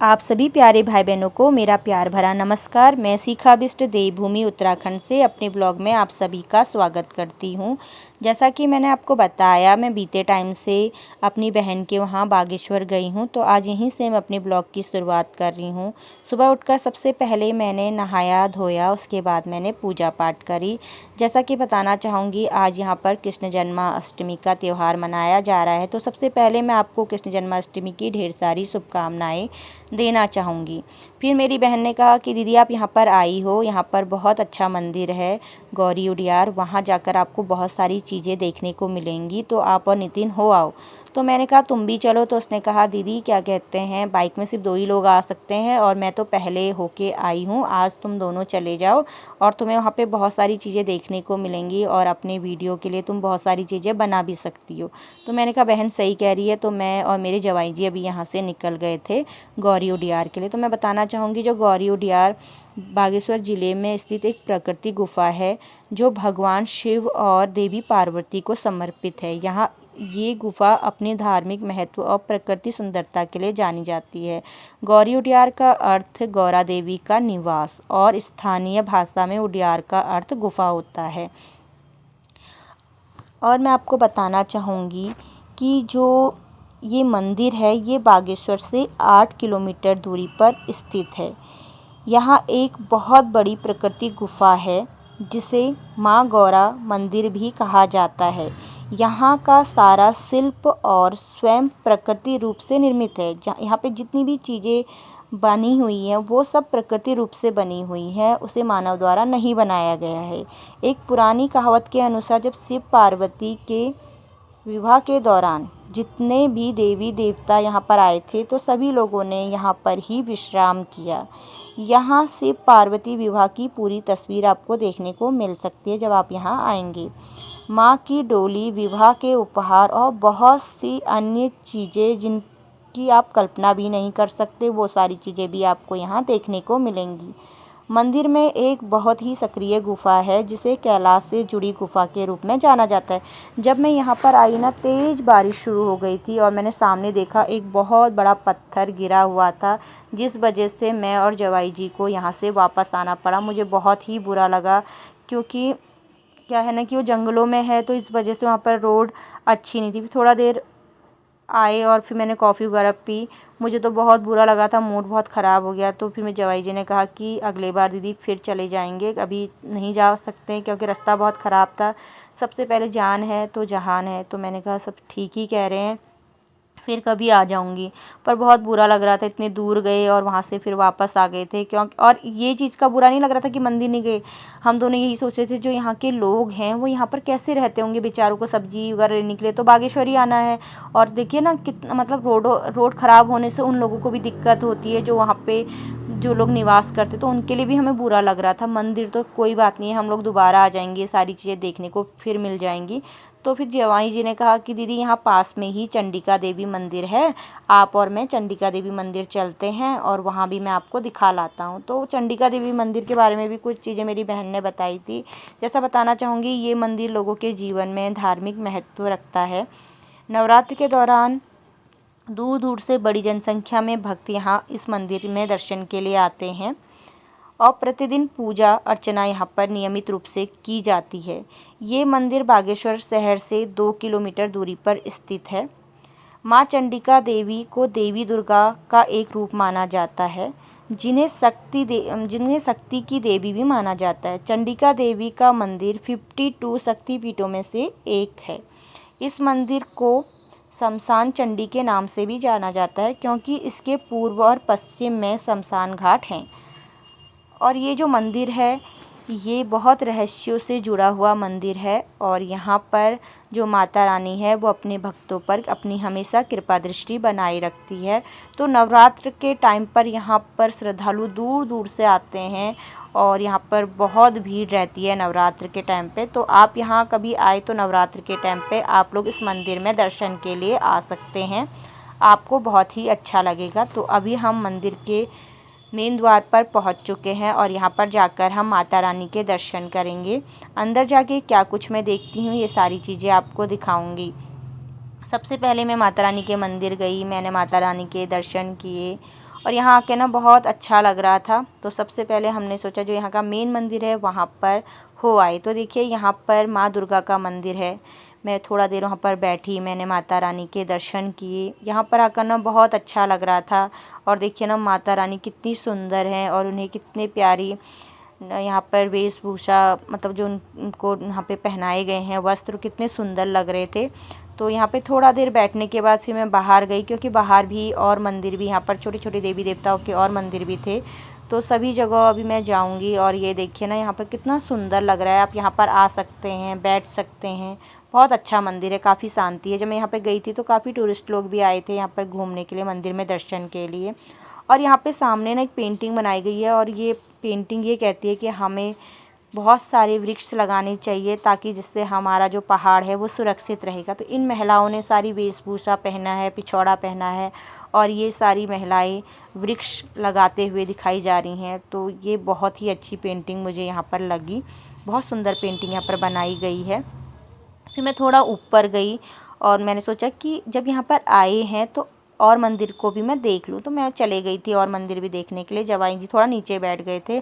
आप सभी प्यारे भाई बहनों को मेरा प्यार भरा नमस्कार। मैं सीखाबिस्ट देवभूमि उत्तराखंड से अपने ब्लॉग में आप सभी का स्वागत करती हूं। जैसा कि मैंने आपको बताया, मैं बीते टाइम से अपनी बहन के वहां बागेश्वर गई हूं, तो आज यहीं से मैं अपने ब्लॉग की शुरुआत कर रही हूं। सुबह उठकर सबसे पहले मैंने नहाया धोया, उसके बाद मैंने पूजा पाठ करी। जैसा कि बताना चाहूँगी, आज यहाँ पर कृष्ण जन्माष्टमी का त्यौहार मनाया जा रहा है, तो सबसे पहले मैं आपको कृष्ण जन्माष्टमी की ढेर सारी शुभकामनाएँ देना चाहूँगी। फिर मेरी बहन ने कहा कि दीदी आप यहाँ पर आई हो, यहाँ पर बहुत अच्छा मंदिर है गौरी उडियार, वहाँ जाकर आपको बहुत सारी चीज़ें देखने को मिलेंगी, तो आप और नितिन हो आओ। तो मैंने कहा तुम भी चलो, तो उसने कहा दीदी क्या कहते हैं, बाइक में सिर्फ 2 ही लोग आ सकते हैं और मैं तो पहले होके आई हूँ, आज तुम दोनों चले जाओ और तुम्हें वहाँ पे बहुत सारी चीज़ें देखने को मिलेंगी और अपने वीडियो के लिए तुम बहुत सारी चीज़ें बना भी सकती हो। तो मैंने कहा बहन सही कह रही है। तो मैं और मेरे जवाई जी अभी यहाँ से निकल गए थे गौरी उडियार के लिए। तो मैं बताना चाहूँगी, जो गौरी उडियार बागेश्वर ज़िले में स्थित एक प्रकृति गुफा है, जो भगवान शिव और देवी पार्वती को समर्पित है। यहाँ ये गुफा अपने धार्मिक महत्व और प्रकृति सुंदरता के लिए जानी जाती है। गौरी उडियार का अर्थ गौरा देवी का निवास और स्थानीय भाषा में उडियार का अर्थ गुफा होता है। और मैं आपको बताना चाहूँगी कि जो ये मंदिर है, ये बागेश्वर से 8 किलोमीटर दूरी पर स्थित है। यहाँ एक बहुत बड़ी प्रकृति गुफा है, जिसे माँ गौरा मंदिर भी कहा जाता है। यहाँ का सारा शिल्प और स्वयं प्रकृति रूप से निर्मित है। यहाँ पे जितनी भी चीज़ें बनी हुई हैं, वो सब प्रकृति रूप से बनी हुई हैं, उसे मानव द्वारा नहीं बनाया गया है। एक पुरानी कहावत के अनुसार जब शिव पार्वती के विवाह के दौरान जितने भी देवी देवता यहाँ पर आए थे, तो सभी लोगों ने यहाँ पर ही विश्राम किया। यहाँ शिव पार्वती विवाह की पूरी तस्वीर आपको देखने को मिल सकती है जब आप यहाँ आएंगे। माँ की डोली, विवाह के उपहार और बहुत सी अन्य चीज़ें जिनकी आप कल्पना भी नहीं कर सकते, वो सारी चीज़ें भी आपको यहाँ देखने को मिलेंगी। मंदिर में एक बहुत ही सक्रिय गुफा है, जिसे कैलाश से जुड़ी गुफा के रूप में जाना जाता है। जब मैं यहाँ पर आई ना, तेज़ बारिश शुरू हो गई थी और मैंने सामने देखा एक बहुत बड़ा पत्थर गिरा हुआ था, जिस वजह से मैं और जवाई जी को यहाँ से वापस आना पड़ा। मुझे बहुत ही बुरा लगा, क्योंकि क्या है ना कि वो जंगलों में है, तो इस वजह से वहाँ पर रोड अच्छी नहीं थी। थोड़ा देर आए और फिर मैंने कॉफ़ी वगैरह पी। मुझे तो बहुत बुरा लगा था, मूड बहुत ख़राब हो गया। तो फिर मेरे जवाई जी ने कहा कि अगले बार दीदी फिर चले जाएंगे, अभी नहीं जा सकते क्योंकि रास्ता बहुत ख़राब था। सबसे पहले जान है तो जहान है। तो मैंने कहा सब ठीक ही कह रहे हैं, फिर कभी आ जाऊंगी। पर बहुत बुरा लग रहा था, इतने दूर गए और वहाँ से फिर वापस आ गए थे। क्योंकि और ये चीज़ का बुरा नहीं लग रहा था कि मंदिर नहीं गए। हम दोनों यही सोच रहे थे जो यहाँ के लोग हैं वो यहाँ पर कैसे रहते होंगे, बेचारों को सब्जी वगैरह लेने के लिए तो बागेश्वर ही आना है। और देखिए ना कितना मतलब रोड ख़राब होने से उन लोगों को भी दिक्कत होती है, जो वहाँ पे जो लोग निवास करते, तो उनके लिए भी हमें बुरा लग रहा था। मंदिर तो कोई बात नहीं है, हम लोग दोबारा आ जाएंगे, सारी चीज़ें देखने को फिर मिल जाएंगी। तो फिर जवाई जी ने कहा कि दीदी यहाँ पास में ही चंडिका देवी मंदिर है, आप और मैं चंडिका देवी मंदिर चलते हैं और वहाँ भी मैं आपको दिखा लाता हूँ। तो चंडिका देवी मंदिर के बारे में भी कुछ चीज़ें मेरी बहन ने बताई थी। जैसा बताना चाहूँगी, ये मंदिर लोगों के जीवन में धार्मिक महत्व रखता है। नवरात्र के दौरान दूर दूर से बड़ी जनसंख्या में भक्त यहाँ इस मंदिर में दर्शन के लिए आते हैं और प्रतिदिन पूजा अर्चना यहाँ पर नियमित रूप से की जाती है। ये मंदिर बागेश्वर शहर से 2 किलोमीटर दूरी पर स्थित है। माँ चंडिका देवी को देवी दुर्गा का एक रूप माना जाता है, जिन्हें शक्ति की देवी भी माना जाता है। चंडिका देवी का मंदिर 52 शक्तिपीठों में से एक है। इस मंदिर को शमशान चंडी के नाम से भी जाना जाता है, क्योंकि इसके पूर्व और पश्चिम में शमशान घाट हैं। और ये जो मंदिर है, ये बहुत रहस्यों से जुड़ा हुआ मंदिर है और यहाँ पर जो माता रानी है वो अपने भक्तों पर अपनी हमेशा कृपा दृष्टि बनाए रखती है। तो नवरात्र के टाइम पर यहाँ पर श्रद्धालु दूर दूर से आते हैं और यहाँ पर बहुत भीड़ रहती है नवरात्र के टाइम पे। तो आप यहाँ कभी आए तो नवरात्र के टाइम पे आप लोग इस मंदिर में दर्शन के लिए आ सकते हैं, आपको बहुत ही अच्छा लगेगा। तो अभी हम मंदिर के मेन द्वार पर पहुंच चुके हैं और यहाँ पर जाकर हम माता रानी के दर्शन करेंगे। अंदर जाके क्या कुछ मैं देखती हूँ, ये सारी चीज़ें आपको दिखाऊंगी। सबसे पहले मैं माता रानी के मंदिर गई, मैंने माता रानी के दर्शन किए और यहाँ आके ना बहुत अच्छा लग रहा था। तो सबसे पहले हमने सोचा जो यहाँ का मेन मंदिर है वहाँ पर हो आए। तो देखिए यहाँ पर माँ दुर्गा का मंदिर है। मैं थोड़ा देर वहाँ पर बैठी, मैंने माता रानी के दर्शन किए। यहाँ पर आकर ना बहुत अच्छा लग रहा था। और देखिए ना माता रानी कितनी सुंदर हैं और उन्हें कितने प्यारी यहाँ पर वेशभूषा, मतलब जो उनको यहाँ पे पहनाए गए हैं वस्त्र, कितने सुंदर लग रहे थे। तो यहाँ पे थोड़ा देर बैठने के बाद फिर मैं बाहर गई, क्योंकि बाहर भी और मंदिर भी, यहाँ पर छोटे छोटे देवी देवताओं के और मंदिर भी थे। तो सभी जगह अभी मैं जाऊंगी। और ये देखिए ना यहाँ पर कितना सुंदर लग रहा है। आप यहाँ पर आ सकते हैं, बैठ सकते हैं। बहुत अच्छा मंदिर है, काफ़ी शांति है। जब मैं यहाँ पे गई थी तो काफ़ी टूरिस्ट लोग भी आए थे यहाँ पर घूमने के लिए, मंदिर में दर्शन के लिए। और यहाँ पे सामने ना एक पेंटिंग बनाई गई है, और ये पेंटिंग ये कहती है कि हमें बहुत सारे वृक्ष लगाने चाहिए, ताकि जिससे हमारा जो पहाड़ है वो सुरक्षित रहेगा। तो इन महिलाओं ने सारी वेशभूषा पहना है, पिछौड़ा पहना है, और ये सारी महिलाएं वृक्ष लगाते हुए दिखाई जा रही हैं। तो ये बहुत ही अच्छी पेंटिंग मुझे यहाँ पर लगी। बहुत सुंदर पेंटिंग यहाँ पर बनाई गई है। फिर मैं थोड़ा ऊपर गई और मैंने सोचा कि जब यहाँ पर आए हैं तो और मंदिर को भी मैं देख लूँ। तो मैं चले गई थी और मंदिर भी देखने के लिए। जवाई जी थोड़ा नीचे बैठ गए थे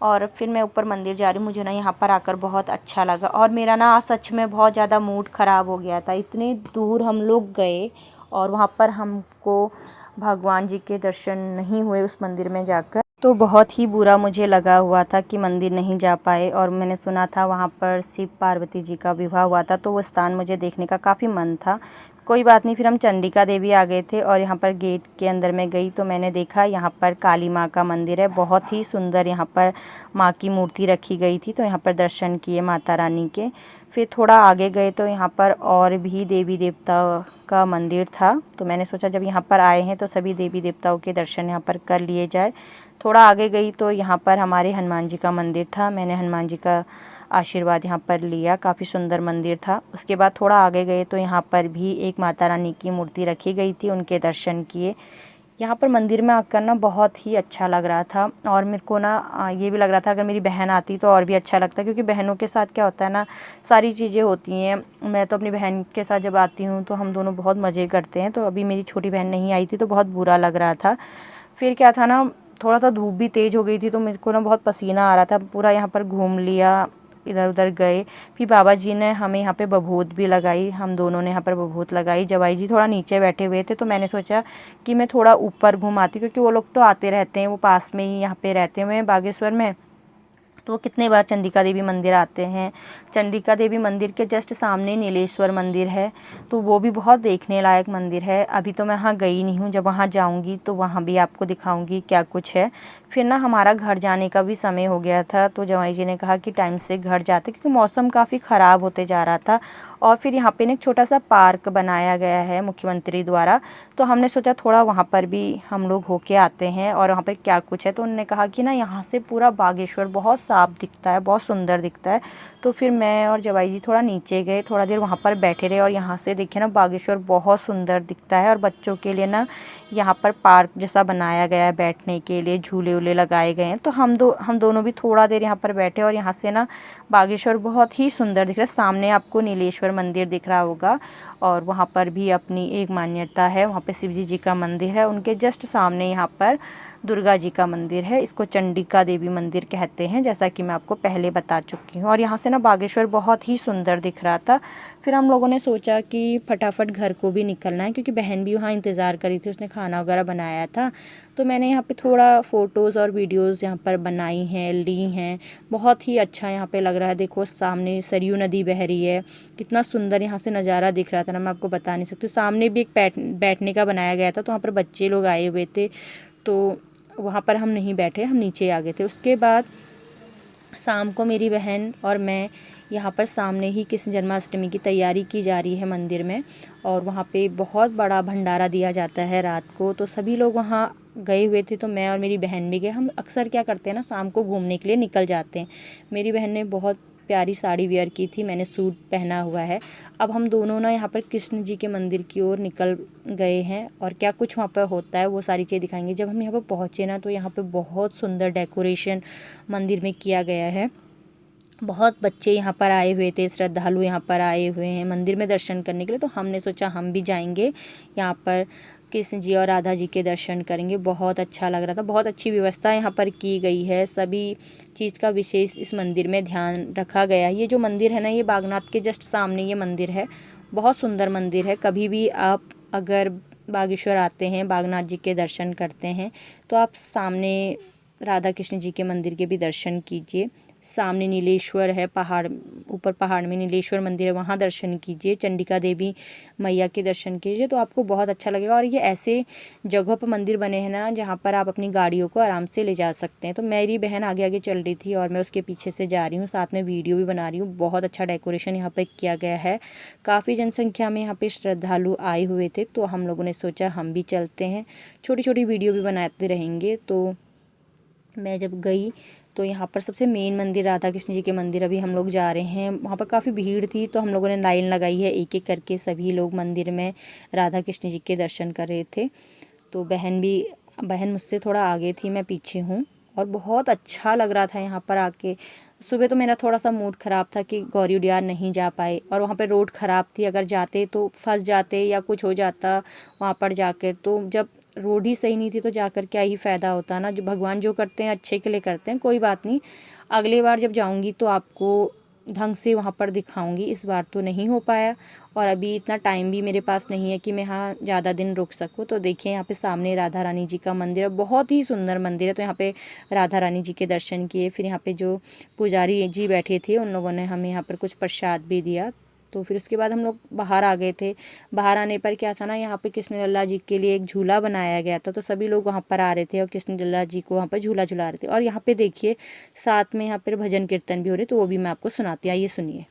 और फिर मैं ऊपर मंदिर जा रही हूँ। मुझे ना यहाँ पर आकर बहुत अच्छा लगा, और मेरा ना सच में बहुत ज़्यादा मूड ख़राब हो गया था। इतने दूर हम लोग गए और वहाँ पर हमको भगवान जी के दर्शन नहीं हुए उस मंदिर में जाकर। तो बहुत ही बुरा मुझे लगा हुआ था कि मंदिर नहीं जा पाए। और मैंने सुना था वहाँ पर शिव पार्वती जी का विवाह हुआ था, तो वो स्थान मुझे देखने का काफ़ी मन था। कोई बात नहीं, फिर हम चंडिका देवी आ गए थे और यहाँ पर गेट के अंदर में गई तो मैंने देखा यहाँ पर काली माँ का मंदिर है। बहुत ही सुंदर यहाँ पर माँ की मूर्ति रखी गई थी, तो यहाँ पर दर्शन किए माता रानी के। फिर थोड़ा आगे गए तो यहाँ पर और भी देवी देवता का मंदिर था। तो मैंने सोचा जब यहाँ पर आए हैं तो सभी देवी देवताओं के दर्शन यहाँ पर कर लिए जाए। थोड़ा आगे गई तो यहाँ पर हमारे हनुमान जी का मंदिर था। मैंने हनुमान जी का आशीर्वाद यहाँ पर लिया, काफ़ी सुंदर मंदिर था। उसके बाद थोड़ा आगे गए तो यहाँ पर भी एक माता रानी की मूर्ति रखी गई थी, उनके दर्शन किए। यहाँ पर मंदिर में आकर ना बहुत ही अच्छा लग रहा था। और मेरे को ना ये भी लग रहा था अगर मेरी बहन आती तो और भी अच्छा लगता, क्योंकि बहनों के साथ क्या होता है ना, सारी चीज़ें होती हैं। मैं तो अपनी बहन के साथ जब आती हूँ तो हम दोनों बहुत मज़े करते हैं। तो अभी मेरी छोटी बहन नहीं आई थी तो बहुत बुरा लग रहा था। फिर क्या था ना, थोड़ा सा धूप भी तेज़ हो गई थी तो मेरे को ना बहुत पसीना आ रहा था। पूरा यहाँ पर घूम लिया, इधर उधर गए। फिर बाबा जी ने हमें यहाँ पे बभूत भी लगाई, हम दोनों ने यहाँ पर बभूत लगाई। जवाई जी थोड़ा नीचे बैठे हुए थे तो मैंने सोचा कि मैं थोड़ा ऊपर घुमाती, क्योंकि वो लोग तो आते रहते हैं, वो पास में ही यहाँ पे रहते हुए हैं बागेश्वर में। तो वो कितने बार चंडिका देवी मंदिर आते हैं। चंडिका देवी मंदिर के जस्ट सामने नीलेश्वर मंदिर है, तो वो भी बहुत देखने लायक मंदिर है। अभी तो मैं वहाँ गई नहीं हूँ, जब वहाँ जाऊँगी तो वहाँ भी आपको दिखाऊँगी क्या कुछ है। फिर ना हमारा घर जाने का भी समय हो गया था, तो जवाई जी ने कहा कि टाइम से घर जाते, क्योंकि मौसम काफ़ी ख़राब होते जा रहा था। और फिर यहाँ पे ना एक छोटा सा पार्क बनाया गया है मुख्यमंत्री द्वारा, तो हमने सोचा थोड़ा वहाँ पर भी हम लोग होके आते हैं और वहाँ पर क्या कुछ है। तो उन्होंने कहा कि ना यहाँ से पूरा बागेश्वर बहुत साफ दिखता है, बहुत सुंदर दिखता है। तो फिर मैं और जवाई जी थोड़ा नीचे गए, थोड़ा देर वहाँ पर बैठे रहे। और यहाँ से देखिए ना बागेश्वर बहुत सुंदर दिखता है। और बच्चों के लिए ना यहाँ पर पार्क जैसा बनाया गया है, बैठने के लिए झूले वूले लगाए गए हैं। तो हम दोनों भी थोड़ा देर यहाँ पर बैठे और यहाँ से ना बागेश्वर बहुत ही सुंदर दिख रहा है। सामने आपको नीलेश्वर मंदिर दिख रहा होगा, और वहाँ पर भी अपनी एक मान्यता है। वहाँ पे शिवजी जी का मंदिर है, उनके जस्ट सामने यहाँ पर दुर्गा जी का मंदिर है। इसको चंडिका देवी मंदिर कहते हैं, जैसा कि मैं आपको पहले बता चुकी हूँ। और यहाँ से ना बागेश्वर बहुत ही सुंदर दिख रहा था। फिर हम लोगों ने सोचा कि फटाफट घर को भी निकलना है, क्योंकि बहन भी वहाँ इंतज़ार करी थी, उसने खाना वगैरह बनाया था। तो मैंने यहाँ पे थोड़ा फ़ोटोज़ और वीडियोज़ यहाँ पर बनाई हैं, ली हैं। बहुत ही अच्छा यहाँ पे लग रहा है। देखो सामने सरयू नदी बह रही है, कितना सुंदर यहाँ से नज़ारा दिख रहा था ना, मैं आपको बता नहीं सकती। सामने भी एक बैठने का बनाया गया था, तो वहाँ पर बच्चे लोग आए हुए थे, तो वहाँ पर हम नहीं बैठे, हम नीचे आ गए थे। उसके बाद शाम को मेरी बहन और मैं यहाँ पर सामने ही कृष्ण जन्माष्टमी की तैयारी की जा रही है मंदिर में, और वहाँ पे बहुत बड़ा भंडारा दिया जाता है रात को। तो सभी लोग वहाँ गए हुए थे, तो मैं और मेरी बहन भी गए। हम अक्सर क्या करते हैं ना, शाम को घूमने के लिए निकल जाते हैं। मेरी बहन ने बहुत प्यारी साड़ी वेयर की थी, मैंने सूट पहना हुआ है। अब हम दोनों ना यहाँ पर कृष्ण जी के मंदिर की ओर निकल गए हैं, और क्या कुछ वहाँ पर होता है वो सारी चीज़ें दिखाएंगे। जब हम यहाँ पर पहुँचे ना, तो यहाँ पर बहुत सुंदर डेकोरेशन मंदिर में किया गया है। बहुत बच्चे यहाँ पर आए हुए थे, श्रद्धालु यहाँ पर आए हुए हैं मंदिर में दर्शन करने के लिए। तो हमने सोचा हम भी जाएंगे यहाँ पर कृष्ण जी और राधा जी के दर्शन करेंगे। बहुत अच्छा लग रहा था, बहुत अच्छी व्यवस्था यहाँ पर की गई है। सभी चीज़ का विशेष इस मंदिर में ध्यान रखा गया है। ये जो मंदिर है ना, ये बागनाथ के जस्ट सामने ये मंदिर है। बहुत सुंदर मंदिर है। कभी भी आप अगर बागेश्वर आते हैं, बागनाथ जी के दर्शन करते हैं, तो आप सामने राधा कृष्ण जी के मंदिर के भी दर्शन कीजिए। सामने नीलेश्वर है, पहाड़ ऊपर पहाड़ में नीलेश्वर मंदिर है, वहाँ दर्शन कीजिए। चंडिका देवी मैया के दर्शन कीजिए, तो आपको बहुत अच्छा लगेगा। और ये ऐसे जगहों पर मंदिर बने हैं ना, जहाँ पर आप अपनी गाड़ियों को आराम से ले जा सकते हैं। तो मेरी बहन आगे आगे चल रही थी और मैं उसके पीछे से जा रही हूँ, साथ में वीडियो भी बना रही हूँ। बहुत अच्छा डेकोरेशन यहाँ पर किया गया है। काफ़ी जनसंख्या में यहाँ पे श्रद्धालु आए हुए थे, तो हम लोगों ने सोचा हम भी चलते हैं, छोटी छोटी वीडियो भी बनाते रहेंगे। तो मैं जब गई तो यहाँ पर सबसे मेन मंदिर राधा कृष्ण जी के मंदिर अभी हम लोग जा रहे हैं। वहाँ पर काफ़ी भीड़ थी, तो हम लोगों ने लाइन लगाई है, एक एक करके सभी लोग मंदिर में राधा कृष्ण जी के दर्शन कर रहे थे। तो बहन मुझसे थोड़ा आगे थी, मैं पीछे हूँ। और बहुत अच्छा लग रहा था यहाँ पर आके। सुबह तो मेरा थोड़ा सा मूड ख़राब था कि गौरी उडियार नहीं जा पाए, और वहाँ पे रोड ख़राब थी, अगर जाते तो फंस जाते या कुछ हो जाता वहाँ पर जाकर। तो जब रोड ही सही नहीं थी तो जाकर क्या ही फ़ायदा होता ना। जो भगवान जो करते हैं अच्छे के लिए करते हैं। कोई बात नहीं, अगली बार जब जाऊँगी तो आपको ढंग से वहाँ पर दिखाऊंगी। इस बार तो नहीं हो पाया, और अभी इतना टाइम भी मेरे पास नहीं है कि मैं यहाँ ज़्यादा दिन रुक सकूँ। तो देखिए यहाँ पे सामने राधा रानी जी का मंदिर है, बहुत ही सुंदर मंदिर है। तो यहाँ पे राधा रानी जी के दर्शन किए। फिर यहाँ पे जो पुजारी जी बैठे थे उन लोगों ने हमें यहाँ पर कुछ प्रसाद भी दिया। तो फिर उसके बाद हम लोग बाहर आ गए थे। बाहर आने पर क्या था ना, यहाँ पे कृष्ण लल्ला जी के लिए एक झूला बनाया गया था, तो सभी लोग वहाँ पर आ रहे थे और कृष्ण लल्ला जी को वहाँ पर झूला झुला रहे थे। और यहाँ पे देखिए साथ में यहाँ पर भजन कीर्तन भी हो रहे, तो वो भी मैं आपको सुनाती हूँ, आइए सुनिए।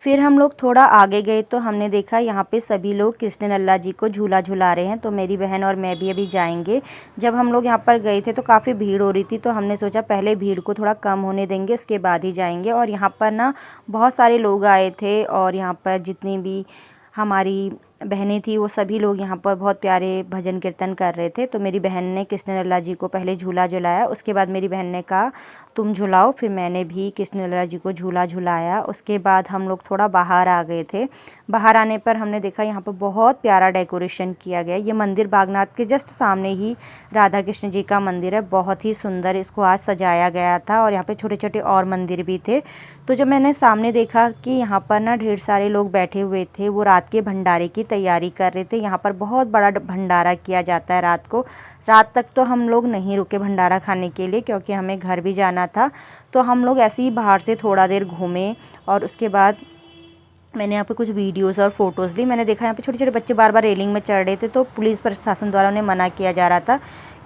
फिर हम लोग थोड़ा आगे गए तो हमने देखा यहाँ पे सभी लोग कृष्ण लल्ला जी को झूला झुला रहे हैं। तो मेरी बहन और मैं भी अभी जाएंगे। जब हम लोग यहाँ पर गए थे तो काफ़ी भीड़ हो रही थी, तो हमने सोचा पहले भीड़ को थोड़ा कम होने देंगे, उसके बाद ही जाएंगे। और यहाँ पर ना बहुत सारे लोग आए थे, और यहाँ पर जितनी भी हमारी बहनें थी वो सभी लोग यहाँ पर बहुत प्यारे भजन कीर्तन कर रहे थे। तो मेरी बहन ने कृष्ण लल्ला जी को पहले झूला झुलाया, उसके बाद मेरी बहन ने कहा तुम झुलाओ, फिर मैंने भी कृष्ण लल्ला जी को झूला झुलाया। उसके बाद हम लोग थोड़ा बाहर आ गए थे। बाहर आने पर हमने देखा यहाँ पर बहुत प्यारा डेकोरेशन किया गया। ये मंदिर बागनाथ के जस्ट सामने ही राधा कृष्ण जी का मंदिर है, बहुत ही सुंदर इसको आज सजाया गया था। और यहाँ पे छोटे छोटे और मंदिर भी थे। तो जब मैंने सामने देखा कि यहाँ पर ना ढेर सारे लोग बैठे हुए थे, वो रात के भंडारे की तैयारी कर रहे थे। यहाँ पर बहुत बड़ा भंडारा किया जाता है रात को। रात तक तो हम लोग नहीं रुके भंडारा खाने के लिए, क्योंकि हमें घर भी जाना था। तो हम लोग ऐसे ही बाहर से थोड़ा देर घूमे, और उसके बाद मैंने यहाँ पे कुछ वीडियोस और फोटोज़ ली। मैंने देखा यहाँ पे छोटे छोटे बच्चे बार बार रेलिंग में चढ़ रहे थे, तो पुलिस प्रशासन द्वारा उन्हें मना किया जा रहा था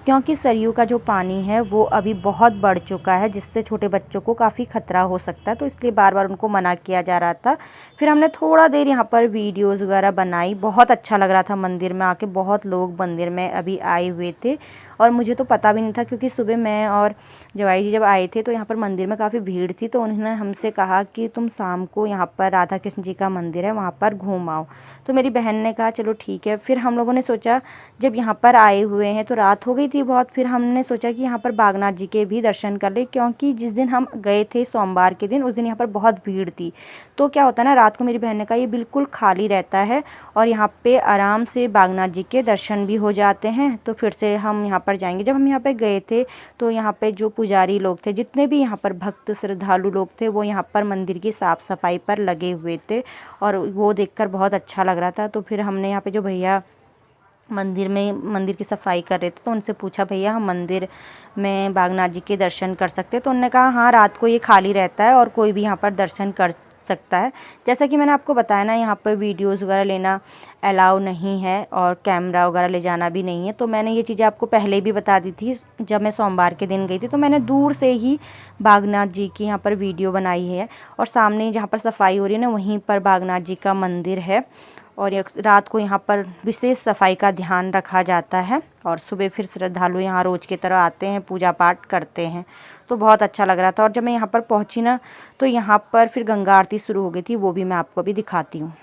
क्योंकि सरयू का जो पानी है वो अभी बहुत बढ़ चुका है, जिससे छोटे बच्चों को काफ़ी खतरा हो सकता है, तो इसलिए बार बार उनको मना किया जा रहा था। फिर हमने थोड़ा देर यहाँ पर वीडियोज़ वगैरह बनाई। बहुत अच्छा लग रहा था मंदिर में आके, बहुत लोग मंदिर में अभी आए हुए थे और मुझे तो पता भी नहीं था, क्योंकि सुबह मैं और जवाई जी जब आए थे तो यहाँ पर मंदिर में काफ़ी भीड़ थी। तो उन्होंने हमसे कहा कि तुम शाम को यहाँ पर राधा कृष्ण जी का मंदिर है, वहाँ पर घूम आओ। तो मेरी बहन ने कहा चलो ठीक है। फिर हम लोगों ने सोचा, जब यहाँ पर आए हुए हैं तो रात हो गई थी बहुत, फिर हमने सोचा कि यहाँ पर बागनाथ जी के भी दर्शन कर ले, क्योंकि जिस दिन हम गए थे सोमवार के दिन, उस दिन यहाँ पर बहुत भीड़ थी। तो क्या होता है ना, रात को मेरी बहन ने कहा ये बिल्कुल खाली रहता है और यहाँ पे आराम से बागनाथ जी के दर्शन भी हो जाते हैं। तो फिर से हम यहाँ पर जाएंगे। जब हम यहाँ पे गए थे तो यहाँ पे जो पुजारी लोग थे, जितने भी यहाँ पर भक्त श्रद्धालु लोग थे, वो यहाँ पर मंदिर की साफ़ सफाई पर लगे हुए थे और वो देखकर बहुत अच्छा लग रहा था। तो फिर हमने यहाँ पे जो भैया मंदिर की सफाई कर रहे थे तो उनसे पूछा, भैया हम मंदिर में बागनाथ जी के दर्शन कर सकते हैं? तो उन्होंने कहा हाँ, रात को ये खाली रहता है और कोई भी यहाँ पर दर्शन कर सकता है। जैसा कि मैंने आपको बताया ना, यहाँ पर वीडियोज़ वगैरह लेना अलाउ नहीं है और कैमरा वगैरह ले जाना भी नहीं है। तो मैंने ये चीज़ें आपको पहले भी बता दी थी। जब मैं सोमवार के दिन गई थी तो मैंने दूर से ही बागनाथ जी की यहाँ पर वीडियो बनाई है और सामने जहाँ पर सफाई हो रही है ना, वहीं पर बागनाथ जी का मंदिर है और रात को यहाँ पर विशेष सफाई का ध्यान रखा जाता है और सुबह फिर श्रद्धालु यहाँ रोज़ की तरह आते हैं, पूजा पाठ करते हैं। तो बहुत अच्छा लग रहा था। और जब मैं यहाँ पर पहुँची ना, तो यहाँ पर फिर गंगा आरती शुरू हो गई थी, वो भी मैं आपको अभी दिखाती हूँ।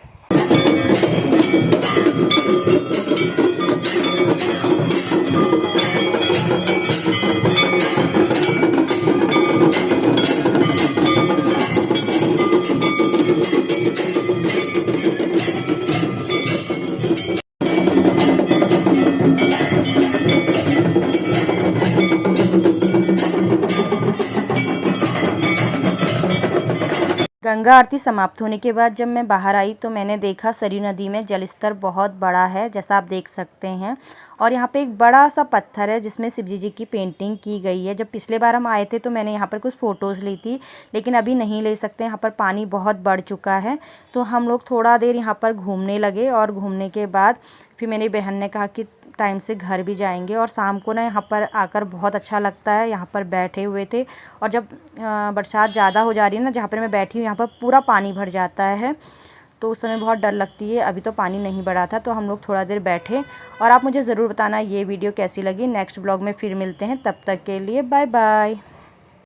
गंगा आरती समाप्त होने के बाद जब मैं बाहर आई तो मैंने देखा सरयू नदी में जलस्तर बहुत बड़ा है, जैसा आप देख सकते हैं। और यहाँ पे एक बड़ा सा पत्थर है जिसमें शिवजी जी की पेंटिंग की गई है। जब पिछले बार हम आए थे तो मैंने यहाँ पर कुछ फ़ोटोज़ ली थी, लेकिन अभी नहीं ले सकते, यहाँ पर पानी बहुत बढ़ चुका है। तो हम लोग थोड़ा देर यहाँ पर घूमने लगे और घूमने के बाद फिर मेरी बहन ने कहा कि टाइम से घर भी जाएंगे। और शाम को ना यहाँ पर आकर बहुत अच्छा लगता है। यहाँ पर बैठे हुए थे और जब बरसात ज़्यादा हो जा रही है ना, जहाँ पर मैं बैठी हूँ यहाँ पर पूरा पानी भर जाता है, तो उस समय बहुत डर लगती है। अभी तो पानी नहीं बढ़ा था तो हम लोग थोड़ा देर बैठे। और आप मुझे ज़रूर बताना ये वीडियो कैसी लगी। नेक्स्ट ब्लॉग में फिर मिलते हैं, तब तक के लिए बाय बाय।